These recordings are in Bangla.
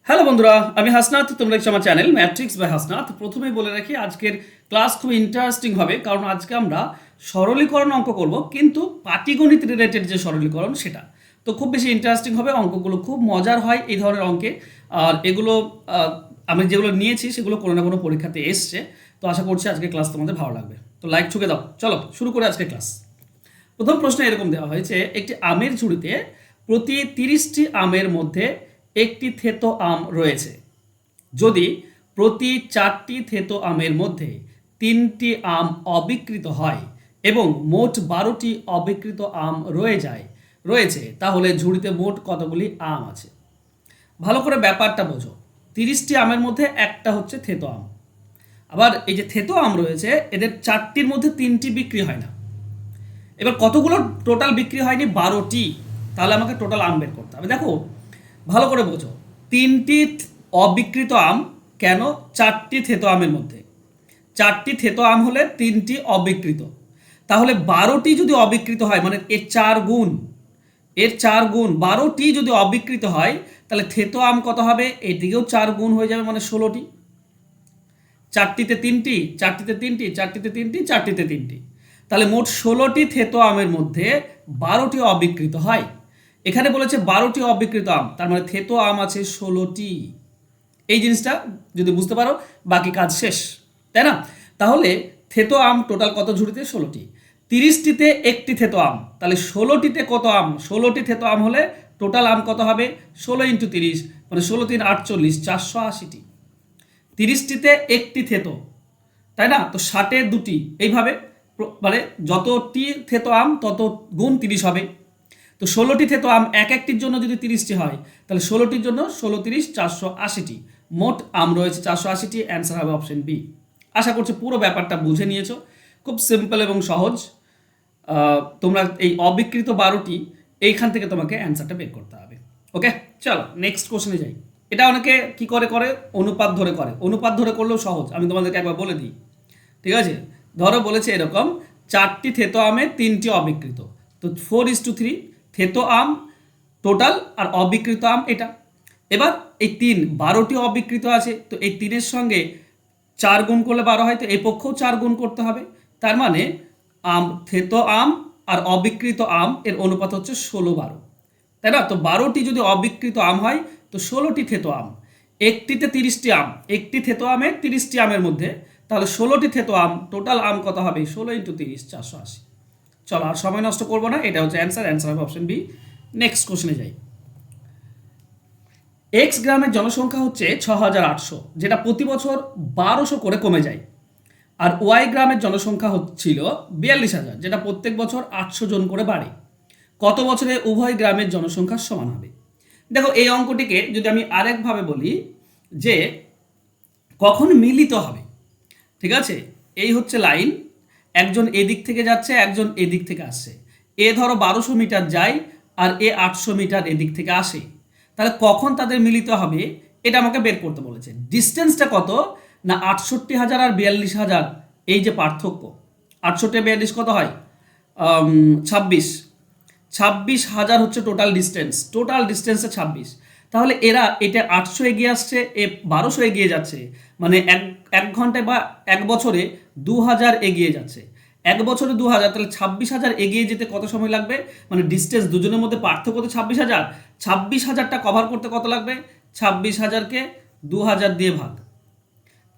হ্যালো বন্ধুরা, আমি হাসনাত। তোমরা দেখছো আমার চ্যানেল ম্যাট্রিক্স বাই হাসনাত। প্রথমেই বলে রাখি, আজকের ক্লাস খুব ইন্টারেস্টিং হবে, কারণ আজকে আমরা সরলীকরণ অঙ্ক করব, কিন্তু পাটিগণিত রিলেটেড যে সরলীকরণ সেটা। তো খুব বেশি ইন্টারেস্টিং হবে, অঙ্কগুলো খুব মজার হয় এই ধরনের অঙ্কে। আর এগুলো আমি যেগুলো নিয়েছি সেগুলো কোনো না কোনো পরীক্ষাতে এসছে। তো আশা করছি আজকে ক্লাস তোমাদের ভালো লাগবে। তো লাইক ঠুকে দাও, চলো শুরু করে আজকে ক্লাস। প্রথম প্রশ্ন এরকম দেওয়া হয়েছে, একটি আমের ঝুড়িতে প্রতি 30টি আমের মধ্যে একটি থেতো আম রয়েছে। যদি প্রতি 4টি থেতো আমের মধ্যে 3টি আম অবিকৃত হয় এবং মোট 12টি অবিকৃত আম রয়েছে, তাহলে ঝুড়িতে মোট কতগুলি আম আছে? ভালো করে ব্যাপারটা বোঝো। 30টি আমের মধ্যে একটা হচ্ছে থেতো আম। আবার এই যে থেতো আম রয়েছে, এদের 4টির মধ্যে 3টি বিক্রি হয় না। এবার কতগুলো টোটাল বিক্রি হয়নি? 12টি। তাহলে আমাকে টোটাল আম বের করতে হবে। দেখো ভালো করে বোঝো, 3টি অবিকৃত আম কেন? 4টি থেতো আমের মধ্যে 4টি থেতো আম হলে 3টি অবিকৃত। তাহলে 12টি যদি অবিকৃত হয়, মানে এর চার গুণ 12টি যদি অবিকৃত হয়, তাহলে থেতো আম কত হবে? এদিকেও 4 গুণ হয়ে যাবে, মানে 16টি। 4টিতে 3টি, 4টিতে 3টি, 4টিতে 3টি, 4টিতে 3টি, তাহলে মোট 16টি থেতো আমের মধ্যে 12টি অবিকৃত হয়। এখানে বলেছে 12টি অবিকৃত আম, তার মানে থেতো আম আছে 16টি। এই জিনিসটা যদি বুঝতে পারো, বাকি কাজ শেষ, তাই না? তাহলে থেতো আম টোটাল কত ঝুড়িতে? 16টি। 30টিতে একটি থেতো আম, তাহলে 16টিতে কত আম? 16টি থেতো আম হলে টোটাল আম কত হবে? 16 ইন্টু 30, মানে 16 3 48, 480টি। 30টিতে একটি থেতো, তাই না? তো 60-এ 2টি, এইভাবে মানে যতটি থেতো আম তত গুণ 30 হবে। তো 16টি থেতো আম এক একটির জন্য যদি 30টি হয়, তাহলে 16টির জন্য 16 30 480টি। মোট আম রয়েছে 480টি। অ্যান্সার হবে অপশন বি। আশা করছি পুরো ব্যাপারটা বুঝে নিয়েছো। খুব সিম্পল এবং সহজ। তোমরা এই অবিকৃত 12টি, এইখান থেকে তোমাকে অ্যান্সারটা বের করতে হবে। ওকে, চলো নেক্সট কোশ্চেনে যাই। এটা অনেকে কি করে করে, অনুপাত ধরে করে। অনুপাত ধরে করলেও সহজ, আমি তোমাদেরকে একবার বলে দিই। ঠিক আছে, ধরো বলেছে এরকম, 4টি থেতো আমে 3টি অবিকৃত। তো 4:3 থেতো আম টোটাল, আর অবিকৃত আম এটা। এবার এই 12টি অবিকৃত আছে, তো এই 3-এর সঙ্গে 4 গুণ করলে 12 হয়, তো এই পক্ষেও 4 গুণ করতে হবে। তার মানে থেতো আম আর অবিকৃত আম এর অনুপাত হচ্ছে 16-12, তাই না? তো 12টি যদি অবিকৃত আম হয়, তো 16টি থেতো আম। একটিতে 30টি আম, একটি থেতো আমে 30টি আমের মধ্যে, তাহলে 16টি থেতো আম, টোটাল আম কত হবে? 16 ইন্টু 30, 480। চলো আর সময় নষ্ট করবো না, এটা হচ্ছে অ্যান্সার হবে অপশন বি। নেক্সট কোশ্চেনে যাই। এক্স গ্রামের জনসংখ্যা হচ্ছে 6800, যেটা প্রতি বছর 1200 করে কমে যায়। আর ওয়াই গ্রামের জনসংখ্যা হচ্ছিল 42,000, যেটা প্রত্যেক বছর 800 জন করে বাড়ে। কত বছরে উভয় গ্রামের জনসংখ্যা সমান হবে? দেখো এই অঙ্কটিকে যদি আমি আরেকভাবে বলি, যে কখন মিলিত হবে। ঠিক আছে, এই হচ্ছে লাইন, একজন এদিক থেকে যাচ্ছে, একজন এদিক থেকে আসছে। এ ধরো 1200 মিটার যায়, আর এ 800 মিটার এদিক থেকে আসে। তাহলে কখন তাদের মিলিত হবে, এটা আমাকে বের করতে বলেছে। ডিস্টেন্সটা কত? না 68,000 আর 42,000, এই যে পার্থক্য, 68 42 কত হয়? 26। 26,000 হচ্ছে টোটাল ডিস্টেন্সে 26। তাহলে এরা এটা 800 এগিয়ে আসছে, এ 1200 এগিয়ে যাচ্ছে, মানে এক ঘন্টায় বা এক বছরে 2000 এগিয়ে যাচ্ছে। এক বছরে 2000, তাহলে 26,000 এগিয়ে যেতে কত সময় লাগবে? মানে ডিস্টেন্স দুজনের মধ্যে পার্থক্য তো 26,000, 26,000টা কভার করতে কত লাগবে? 26,000কে 2000 দিয়ে ভাগ,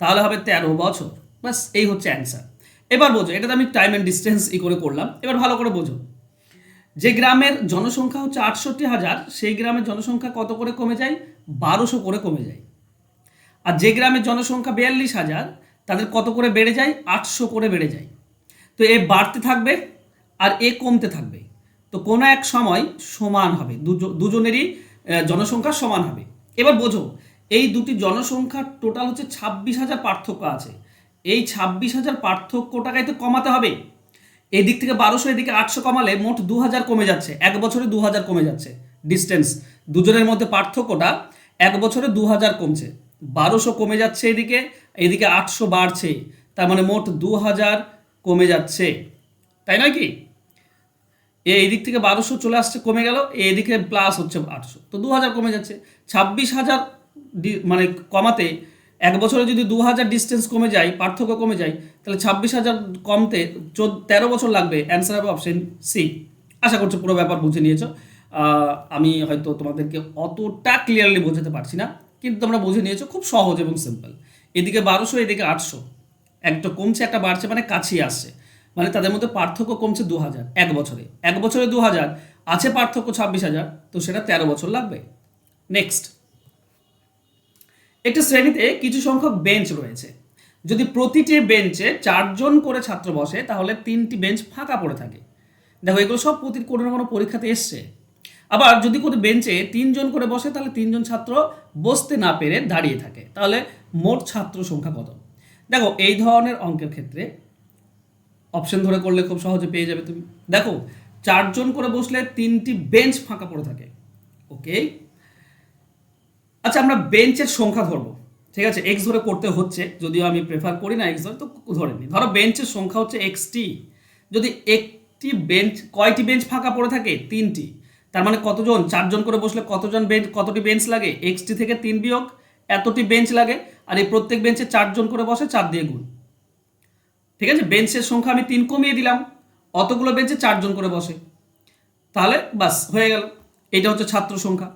তাহলে হবে 13 বছর। বাস, এই হচ্ছে অ্যান্সার। এবার বোঝো, এটা তো আমি টাইম অ্যান্ড ডিস্টেন্স করে করলাম। এবার ভালো করে বোঝো, যে গ্রামের জনসংখ্যা হচ্ছে 68,000, সেই গ্রামের জনসংখ্যা কত করে কমে যায়? 1200 করে কমে যায়। আর যে গ্রামের জনসংখ্যা 42,000, তাদের কত করে বেড়ে যায়? 800 করে বেড়ে যায়। তো এ বাড়তে থাকবে আর এ কমতে থাকবে, তো কোনো এক সময় সমান হবে, দুজনেরই জনসংখ্যা সমান হবে। এবার বোঝো, এই দুটি জনসংখ্যার টোটাল হচ্ছে 26,000 পার্থক্য আছে। এই 26,000 পার্থক্যটাকে তো কমাতে হবে। এদিক থেকে 1200, এদিকে 800 কমালে মোট 2000 কমে যাচ্ছে, এক বছরে 2000 কমে যাচ্ছে। ডিস্টেন্স দুজনের মধ্যে পার্থক্যটা এক বছরে 2000 কমছে। 1200 কমে যাচ্ছে এদিকে, এদিকে 800 বাড়ছে, তার মানে মোট 2000 কমে যাচ্ছে, তাই নয় কি? এই দিক থেকে 1200 চলে আসছে, কমে গেল, এদিকে প্লাস হচ্ছে 800, তো 2000 কমে যাচ্ছে। 26,000 মানে কমাতে 1 বছরে যদি 2000 ডিস্টেন্স কমে যায়, পার্থক্য কমে যায়, তাহলে 26,000 কমতে 13 বছর লাগবে। অ্যান্সার হবে অপশন সি। আশা করছি পুরো ব্যাপার বুঝে নিয়েছো। আমি হয়তো তোমাদেরকে অতটা ক্লিয়ারলি বোঝাতে পারছি না, কিন্তু তোমরা বুঝে নিয়েছো, খুব সহজ এবং সিম্পল। এদিকে 1200, এদিকে 800, একটা কমছে একটা বাড়ছে, মানে কাছেই আসছে, মানে তাদের মধ্যে পার্থক্য কমছে 2000 1 বছরে। 1 বছরে 2000 আছে, পার্থক্য 26,000, তো সেটা 13 বছর লাগবে। নেক্সট, একটি শ্রেণীতে কিছু সংখ্যক বেঞ্চ রয়েছে। যদি প্রতিটি বেঞ্চে 4জন করে ছাত্র বসে, তাহলে 3টি বেঞ্চ ফাঁকা পড়ে থাকে। দেখো, এগুলো সব কোনো না কোনো পরীক্ষাতে এসছে। আবার যদি কোনো বেঞ্চে 3জন করে বসে, তাহলে 3জন ছাত্র বসতে না পেরে দাঁড়িয়ে থাকে, তাহলে মোট ছাত্র সংখ্যা কত? দেখো, এই ধরনের অঙ্কের ক্ষেত্রে অপশন ধরে করলে খুব সহজে পেয়ে যাবে তুমি। দেখো, 4জন করে বসলে 3টি বেঞ্চ ফাঁকা পড়ে থাকে। ওকে, আচ্ছা, আমরা বেঞ্চের সংখ্যা ধরবো, ঠিক আছে? এক্স ধরে করতে হচ্ছে, যদিও আমি প্রেফার করি না এক্স ধরে, তো ধরে নিই। ধরো বেঞ্চের সংখ্যা হচ্ছে এক্সটি। যদি একটি বেঞ্চ, কয়টি বেঞ্চ ফাঁকা পড়ে থাকে? 3টি। তার মানে কতজন? 4জন করে বসলে কতজন বেঞ্চ, কতটি বেঞ্চ লাগে? এক্সটি থেকে 3 বিয়োগ এতটি বেঞ্চ লাগে। আর এই প্রত্যেক বেঞ্চে 4জন করে বসে, 4 দিয়ে গুণ। ঠিক আছে, বেঞ্চের সংখ্যা আমি 3 কমিয়ে দিলাম, অতগুলো বেঞ্চে 4জন করে বসে, তাহলে বাস হয়ে গেল। এটা হচ্ছে ছাত্র সংখ্যা।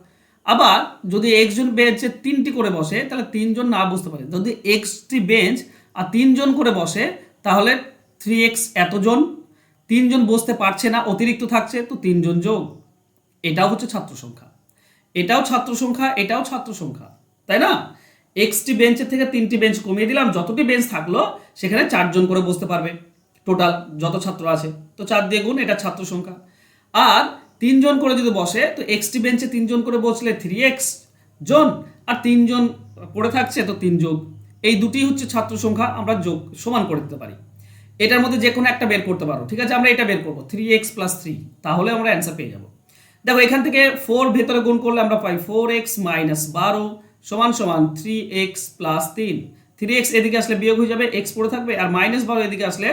আবার যদি একজন বেঞ্চে 3টি করে বসে, তাহলে 3জন না বুঝতে পারে, যদি এক্সটি বেঞ্চ আর 3জন করে বসে, তাহলে 3x এতজন, 3জন বসতে পারছে না, অতিরিক্ত থাকছে, তো 3জন যোগ। এটাও হচ্ছে ছাত্র সংখ্যা, এটাও ছাত্র সংখ্যা, এটাও ছাত্র সংখ্যা, তাই না? এক্সটি বেঞ্চের থেকে 3টি বেঞ্চ কমিয়ে দিলাম, যতটি বেঞ্চ থাকলো সেখানে 4জন করে বসতে পারবে, টোটাল যত ছাত্র আছে, তো 4 দিয়ে গুণ, এটা ছাত্র সংখ্যা। আর 3জন করে যদি বসে, তো এক্সটি বেঞ্চে 3জন করে বসলে 3x জন, আর 3জন পড়ে থাকছে, তো 3 যোগ। এই দুটি হচ্ছে ছাত্র সংখ্যা, আমরা যোগ সমান করে দিতে পারি। এটার মধ্যে যে কোনো একটা বের করতে পারো, ঠিক আছে? আমরা এটা বের করবো 3x + 3, তাহলে আমরা অ্যান্সার পেয়ে যাব। দেখো, এখান থেকে 4 ভেতরে গুণ করলে আমরা পাই 4x - 12 = 3x + 3। 3x এদিকে আসলে বিয়োগ হয়ে যাবে, x পড়ে থাকবে, আর -12 এদিকে আসলে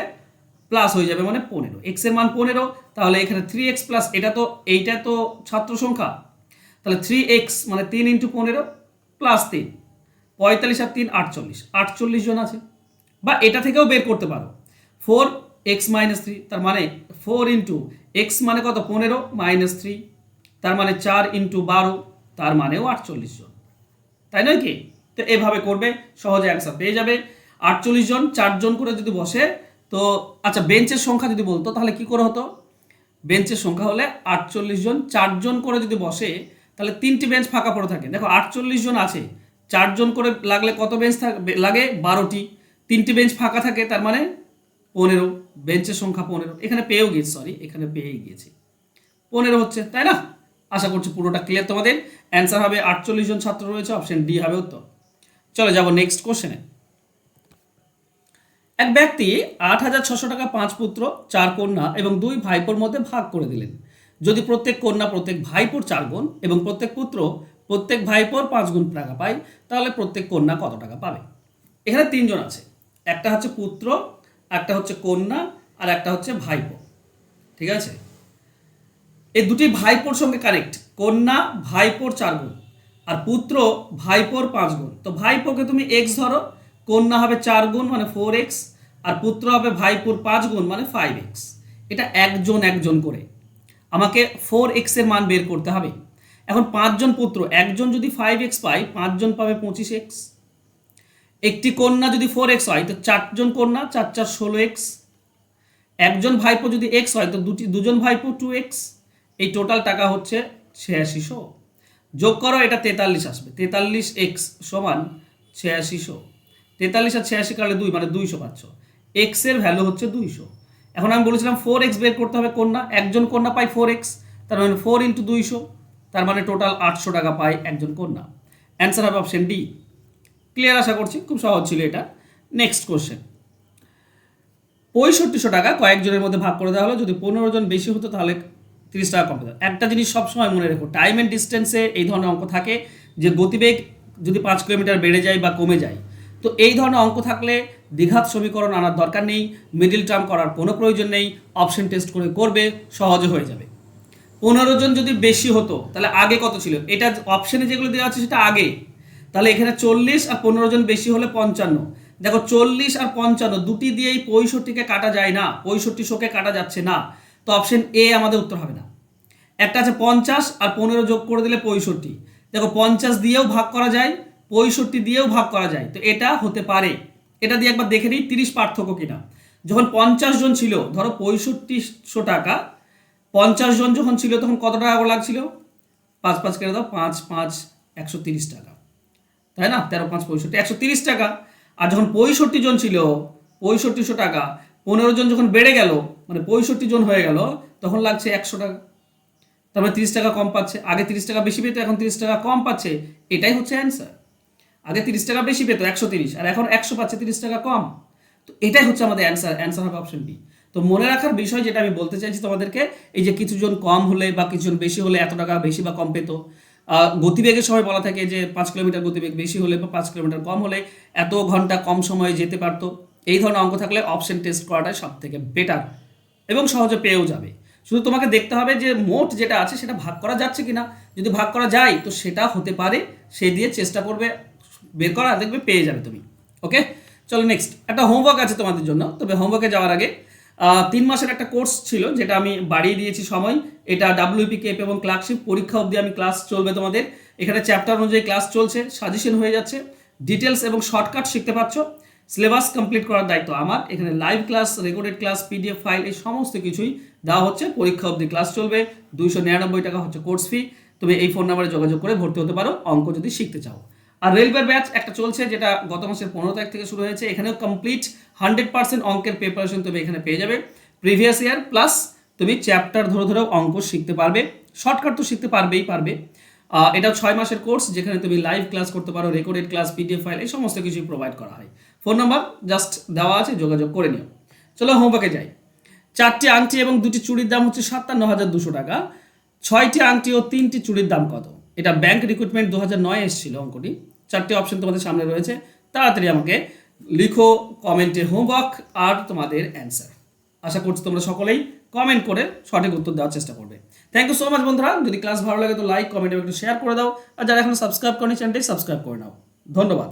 প্লাস হয়ে যাবে, মানে 15। x এর মান 15, তাহলে এখানে 3x প্লাস, এইটা তো ছাত্র সংখ্যা, তাহলে 3x মানে 3 × 15 প্লাস 3, 45 আর 3 48, 48 জন আছে। বা এটা থেকেও বের করতে পারো, 4x - 3, তার মানে 4 × x মানে কত? 15 - 3, তার মানে 4 × 12, তার মানেও 48 জন, তাই নয় কি? তো এভাবে করবে, সহজে অ্যান্সার পেয়ে যাবে। 48 জন, 4জন করে যদি বসে, তো আচ্ছা, বেঞ্চের সংখ্যা যদি বলতো তাহলে কি করে হতো? বেঞ্চের সংখ্যা হলে 48 জন, 4জন করে যদি বসে, তাহলে 3টি বেঞ্চ ফাঁকা পড়ে থাকে। দেখো, 48 জন আছে, 4জন করে লাগলে কত বেঞ্চ লাগে? 12টি। 3টি বেঞ্চ ফাঁকা থাকে, তার মানে 15, বেঞ্চের সংখ্যা 15। এখানে পেয়েও গিয়েছি, সরি, এখানে পেয়েই গিয়েছি, 15 হচ্ছে, তাই না? আশা করছি পুরোটা ক্লিয়ার তোমাদের। অ্যান্সার হবে 48 জন ছাত্র রয়েছে, অপশন ডি হবে উত্তর। চলে যাব নেক্সট কোশ্চেনে। এক ব্যক্তি 8,600 টাকা 5 পুত্র 4 কন্যা এবং 2 ভাইপোর মধ্যে ভাগ করে দিলেন। যদি প্রত্যেক কন্যা প্রত্যেক ভাইপোর 4 গুণ এবং প্রত্যেক পুত্র প্রত্যেক ভাইপোর 5 গুণ টাকা পায়, তাহলে প্রত্যেক কন্যা কত টাকা পাবে? এখানে 3জন আছে, একটা হচ্ছে পুত্র, একটা হচ্ছে কন্যা, আর একটা হচ্ছে ভাইপো, ঠিক আছে? এই দুটি ভাইপোর সঙ্গে কানেক্ট, কন্যা ভাইপোর 4 গুণ আর পুত্র ভাইপোর 5 গুণ। তো ভাইপোকে তুমি x ধরো, কন্যা হবে 4 গুণ মানে 4x, আর পুত্র হবে ভাইপোর 5 গুণ মানে 5x। এটা একজন একজন করে আমাকে 4x এর মান বের করতে হবে। এখন 5জন পুত্র, একজন যদি 5x পায়, 5জন পাবে 25x। একটি কন্যা যদি 4x হয়, তো 4জন কন্যা, 4 4 16x। একজন ভাইপো যদি x হয়, তো দুজন ভাইপো 2x। এই টোটাল টাকা হচ্ছে 8600। যোগ করো, এটা 43 আসবে, 43x সমান 8600। 43 আর 86 কাটলে 2 মানে 200 পাচ্ছ। x এর ভ্যালু হচ্ছে 200। এখন আমি বলেছিলাম 4x বের করতে হবে কন্যা, একজন কন্যা পাই 4x, তার মানে 4 × 200, তার মানে টোটাল 800 টাকা পায় একজন কন্যা। অ্যান্সার হবে অপশন ডি। ক্লিয়ার আশা করছি, খুব সহজ ছিল এটা। Next question. 6500 টাকা কয়েকজনের মধ্যে ভাগ করে দেওয়া হলো, যদি 15 জন বেশি হতো তাহলে 30 টাকা কম হতো। একটা জিনিস সবসময় মনে রেখো, টাইম অ্যান্ড ডিস্টেন্সে এই ধরনের অঙ্ক থাকে যে গতিবেগ যদি 5 কিলোমিটার বেড়ে যায় বা কমে যায়, তো এই ধরনের অঙ্ক থাকলে দ্বিঘাত সমীকরণ আনার দরকার নেই, মিডিল টার্ম করার কোনো প্রয়োজন নেই, অপশন টেস্ট করে করবে, সহজে হয়ে যাবে। 15 জন যদি বেশি হতো, তাহলে আগে কত ছিল? এটা অপশনে যেগুলো দেওয়া আছে সেটা আগে, তাহলে এখানে 40 আর 15 জন বেশি হলে 55। দেখো 40 আর 55 দুটি দিয়েই 65কে কাটা যায় না, 6500কে কাটা যাচ্ছে না, তো অপশন এ আমাদের উত্তর হবে না। একটা আছে 50 আর 15 যোগ করে দিলে 65। দেখো 50 দিয়েও ভাগ করা যায়, 65 দিয়েও ভাগ করা যায়, তো এটা হতে পারে। এটা দিয়ে একবার দেখে নিই 30 পার্থক্য কিনা। যখন 50 জন ছিল, ধরো 6500 টাকা, 50 জন যখন ছিল তখন কত টাকা করে লাগছিল? 5 5 কেটে দাও, 5 5 130 টাকা, তাই না? 13 5 65 130 টাকা। আর যখন 65 জন ছিল, 6500 টাকা, 15 জন যখন বেড়ে গেল, মানে 65 জন হয়ে গেল, তখন লাগছে 100 টাকা। তারপরে 30 টাকা কম পাচ্ছে। আগে 30 টাকা বেশি পেতো, এখন 30 টাকা কম পাচ্ছে। এটাই হচ্ছে অ্যান্সার। আগে 30 টাকা বেশি পেতো 130, আর এখন 100 পাচ্ছে, 30 টাকা কম। তো এটাই হচ্ছে আমাদের অ্যান্সার। অ্যান্সার হবে অপশন বি। তো মনে রাখার বিষয় যেটা আমি বলতে চাইছি তোমাদেরকে, এই যে কিছুজন কম হলে বা কিছুজন বেশি হলে এত টাকা বেশি বা কম পেতো। গতিবেগের সময় বলা থাকে যে 5 কিলোমিটার গতিবেগ বেশি হলে বা 5 কিলোমিটার কম হলে এত ঘন্টা কম সময়ে যেতে পারতো। এই ধরনের অঙ্ক থাকলে অপশন টেস্ট করাটাই সব থেকে বেটার এবং সহজে পেয়েও যাবে। শুধু তোমাকে দেখতে হবে যে মোট যেটা আছে সেটা ভাগ করা যাচ্ছে কিনা। যদি ভাগ করা যায় তো সেটা হতে পারে, সে দিয়ে চেষ্টা করবে বের করা, দেখবে পেয়ে যাবে তুমি। ওকে, চলো নেক্সট। একটা হোমওয়ার্ক আছে তোমাদের জন্য, তবে হোমওয়ার্কে যাওয়ার আগে 3 মাসের একটা কোর্স ছিল যেটা আমি বাড়িয়ে দিয়েছি সময়। এটা ডাব্লিউপি কেপ এবং ক্লার্কশিপ পরীক্ষা অবধি আমি ক্লাস চলবে তোমাদের। এখানে চ্যাপ্টার অনুযায়ী ক্লাস চলছে, সাজেশন হয়ে যাচ্ছে, ডিটেলস এবং শর্টকাট শিখতে পারছো। সিলেবাস কমপ্লিট করার দায়িত্ব আমার। এখানে live class, recorded class, PDF file, এই সমস্ত কিছুই দেওয়া হচ্ছে। পরীক্ষা অবধি ক্লাস চলবে। 299 টাকা হচ্ছে কোর্স ফি। তুমি এই ফোন নাম্বারে যোগাযোগ করে ভর্তি হতে পারো অঙ্ক যদি শিখতে চাও। আর রেলওয়ের ব্যাচ একটা চলছে, যেটা গত মাসের 15 তারিখ থেকে শুরু হয়েছে। এখানেও কমপ্লিট 100% অঙ্কের প্রিপারেশন তুমি এখানে পেয়ে যাবে। প্রিভিয়াস ইয়ার প্লাস তুমি চ্যাপ্টার ধরে ধরেও অঙ্ক শিখতে পারবে। শর্টকাট তো শিখতে পারবে। এটা 6 মাসের কোর্স, যেখানে তুমি লাইভ ক্লাস করতে পারো, রেকর্ডেড ক্লাস, পিডিএফ ফাইল, এই সমস্ত কিছুই প্রোভাইড করা হয়। ফোন নাম্বার জাস্ট দেওয়া আছে, যোগাযোগ করে নিও। চলো হোমওয়ার্কে যাই। 4টি আংটি এবং 2টি চুড়ির দাম হচ্ছে 57,200 টাকা। 6টি আংটি ও 3টি চুড়ির দাম কত? এটা ব্যাংক রিক্রুটমেন্ট 2009 এসেছিল অঙ্কটি। 4টি অপশন তোমাদের সামনে রয়েছে। তাড়াতাড়ি আমাকে লিখো কমেন্টে হোমওয়ার্ক আর তোমাদের অ্যান্সার। আশা করছি তোমরা সকলেই কমেন্ট করে সঠিক উত্তর দেওয়ার চেষ্টা করবে। থ্যাংক ইউ সো মাচ বন্ধুরা। যদি ক্লাস ভালো লাগে তো লাইক, কমেন্ট এবং একটু শেয়ার করে দাও। আর যারা এখন সাবস্ক্রাইব করেনি চ্যানেলটি সাবস্ক্রাইব করে নাও। ধন্যবাদ।